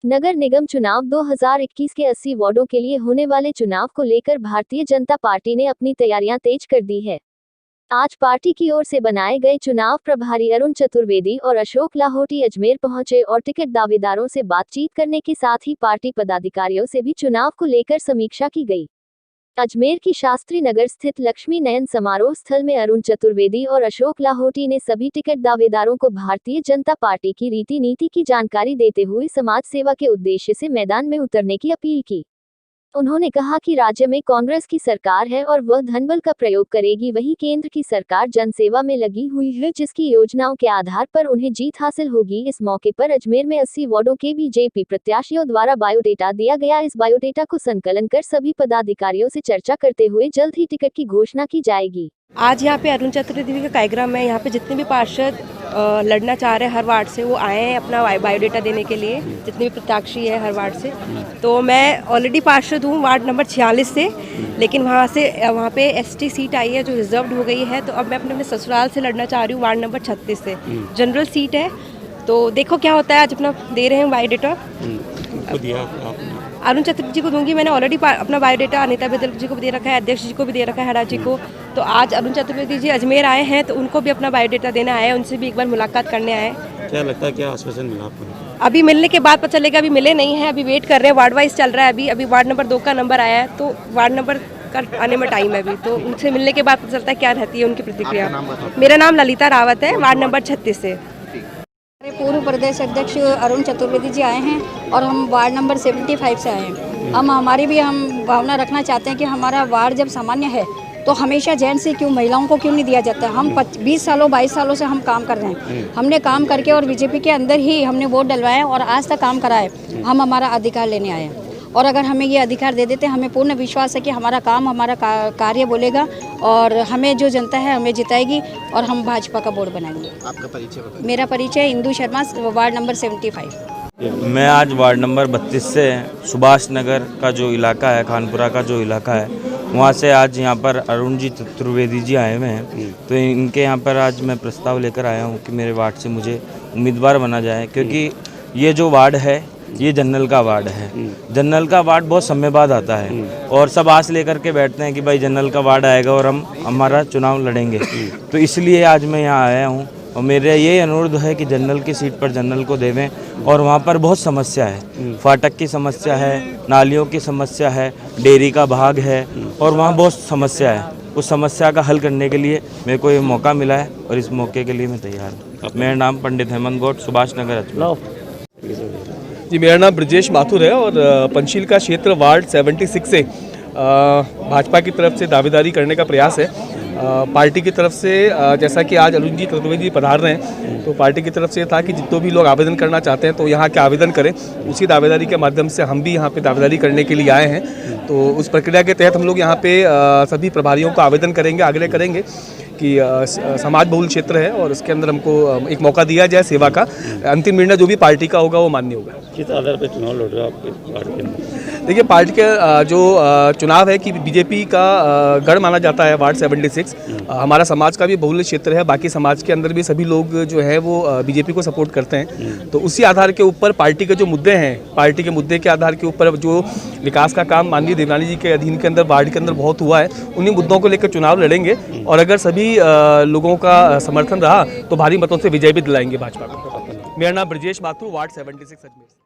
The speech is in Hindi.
नगर निगम चुनाव 2021 के 80 वार्डों के लिए होने वाले चुनाव को लेकर भारतीय जनता पार्टी ने अपनी तैयारियां तेज कर दी है। आज पार्टी की ओर से बनाए गए चुनाव प्रभारी अरुण चतुर्वेदी और अशोक लाहोटी अजमेर पहुंचे और टिकट दावेदारों से बातचीत करने के साथ ही पार्टी पदाधिकारियों से भी चुनाव को लेकर समीक्षा की गई। अजमेर की शास्त्री नगर स्थित लक्ष्मी नयन समारोह स्थल में अरुण चतुर्वेदी और अशोक लाहोटी ने सभी टिकट दावेदारों को भारतीय जनता पार्टी की रीति नीति की जानकारी देते हुए समाज सेवा के उद्देश्य से मैदान में उतरने की अपील की। उन्होंने कहा कि राज्य में कांग्रेस की सरकार है और वह धनबल का प्रयोग करेगी, वहीं केंद्र की सरकार जनसेवा में लगी हुई है, जिसकी योजनाओं के आधार पर उन्हें जीत हासिल होगी। इस मौके पर अजमेर में 80 वार्डों के बीजेपी प्रत्याशियों द्वारा बायोडेटा दिया गया। इस बायोडेटा को संकलन कर सभी पदाधिकारियों से चर्चा करते हुए जल्द ही टिकट की घोषणा की जाएगी। आज यहाँ पे अरुण चतुर्वेदी का कार्यक्रम है। यहाँ पे जितने भी पार्षद लड़ना चाह रहे हैं हर वार्ड से, वो आए हैं अपना बायोडेटा देने के लिए, जितने भी प्रत्याशी है हर वार्ड से। तो मैं ऑलरेडी पार्षद हूँ वार्ड नंबर 46 से, लेकिन वहाँ पे एसटी सीट आई है जो रिजर्व्ड हो गई है। तो अब मैं अपने ससुराल से लड़ना चाह रही हूँ वार्ड नंबर 36 से, जनरल सीट है। तो देखो क्या होता है। आज अपना दे रहे हैं बायोडेटा, अरुण चतुर्वेदी जी को दूंगी। मैंने ऑलरेडी अपना बायोडेटा अनिता बेदल जी को भी दे रखा है, अध्यक्ष जी को भी दे रखा है, हरा जी को। तो आज अरुण चतुर्वेदी जी अजमेर आए हैं तो उनको भी अपना बायोडेटा देना आए, उनसे भी एक बार मुलाकात करने आए। क्या लगता है, क्या आश्वासन मिला आपको? अभी मिलने के बाद पता चलेगा, अभी मिले नहीं हैं, अभी वेट कर रहे हैं। वार्ड वाइज चल रहा है। अभी वार्ड नंबर 2 का नंबर आया है, तो वार्ड नंबर का आने में टाइम है अभी। तो उनसे मिलने के बाद पता चलता है क्या रहती है उनकी प्रतिक्रिया। मेरा नाम ललिता रावत है, वार्ड नंबर 36 से। पूर्व प्रदेश अध्यक्ष अरुण चतुर्वेदी जी आए हैं और हम वार्ड नंबर 75 से आए हैं। हमारी भी हम भावना रखना चाहते हैं कि हमारा वार्ड जब सामान्य है तो हमेशा जेंट्स से क्यों, महिलाओं को क्यों नहीं दिया जाता है। हम 20 सालों 22 सालों से हम काम कर रहे हैं। हमने काम करके और बीजेपी के अंदर ही हमने वोट डलवाए और आज तक काम करा है। हम हमारा अधिकार लेने आए हैं और अगर हमें ये अधिकार दे देते, हमें पूर्ण विश्वास है कि हमारा काम, हमारा कार्य बोलेगा और हमें जो जनता है हमें जिताएगी और हम भाजपा का बोर्ड बनाएंगे। आपका परिचय बताइए। मेरा परिचय इंदू शर्मा, वार्ड नंबर 75। मैं आज वार्ड नंबर 32 से सुभाष नगर का जो इलाका है, खानपुरा का जो इलाका है, वहाँ से आज यहाँ पर अरुण जी चतुर्वेदी जी आए हुए हैं। तो इनके यहाँ पर आज मैं प्रस्ताव लेकर आया हूँ कि मेरे वार्ड से मुझे उम्मीदवार बना जाए, क्योंकि ये जो वार्ड है ये जनरल का वार्ड है। जनरल का वार्ड बहुत समय बाद आता है और सब आस लेकर के बैठते हैं कि भाई जनरल का वार्ड आएगा और हम हमारा चुनाव लड़ेंगे। तो इसलिए आज मैं यहाँ आया हूँ और मेरा ये अनुरोध है कि जनरल की सीट पर जनरल को देवें। और वहाँ पर बहुत समस्या है, फाटक की समस्या है, नालियों की समस्या है, डेयरी का भाग है और वहाँ बहुत समस्या है। उस समस्या का हल करने के लिए मेरे को ये मौका मिला है और इस मौके के लिए मैं तैयार हूँ। मेरा नाम पंडित हेमंत गौड़, सुभाष नगर अजमेर। जी, मेरा नाम ब्रजेश माथुर है और पंचशील का क्षेत्र वार्ड 76 से भाजपा की तरफ से दावेदारी करने का प्रयास है। पार्टी की तरफ से जैसा कि आज अरुण जी चतुर्वेदी पधार रहे हैं, तो पार्टी की तरफ से था कि जितने भी लोग आवेदन करना चाहते हैं तो यहाँ के आवेदन करें। उसी दावेदारी के माध्यम से हम भी यहाँ पे दावेदारी करने के लिए आए हैं। तो उस प्रक्रिया के तहत हम लोग यहाँ पे सभी प्रभारियों को आवेदन करेंगे, आग्रह करेंगे कि समाज बहुल क्षेत्र है और इसके अंदर हमको एक मौका दिया जाए सेवा का। अंतिम निर्णय जो भी पार्टी का होगा वो मान्य होगा। किस आधार पर चुनाव लड़ रहे हो आपके वार्ड के अंदर? देखिए, पार्टी के जो चुनाव है कि बीजेपी का गढ़ माना जाता है वार्ड 76। हमारा समाज का भी बहुल क्षेत्र है, बाकी समाज के अंदर भी सभी लोग जो है वो बीजेपी को सपोर्ट करते हैं। तो उसी आधार के ऊपर पार्टी के जो मुद्दे हैं, पार्टी के मुद्दे के आधार के ऊपर जो विकास का काम माननीय देवनानी जी के अधीन के अंदर वार्ड के अंदर बहुत हुआ है, उन्हीं मुद्दों को लेकर चुनाव लड़ेंगे और अगर सभी लोगों का समर्थन रहा तो भारी मतों से विजय भी दिलाएंगे भाजपा को। मेरा नाम ब्रजेश माथुर, वार्ड 76 अजमेर।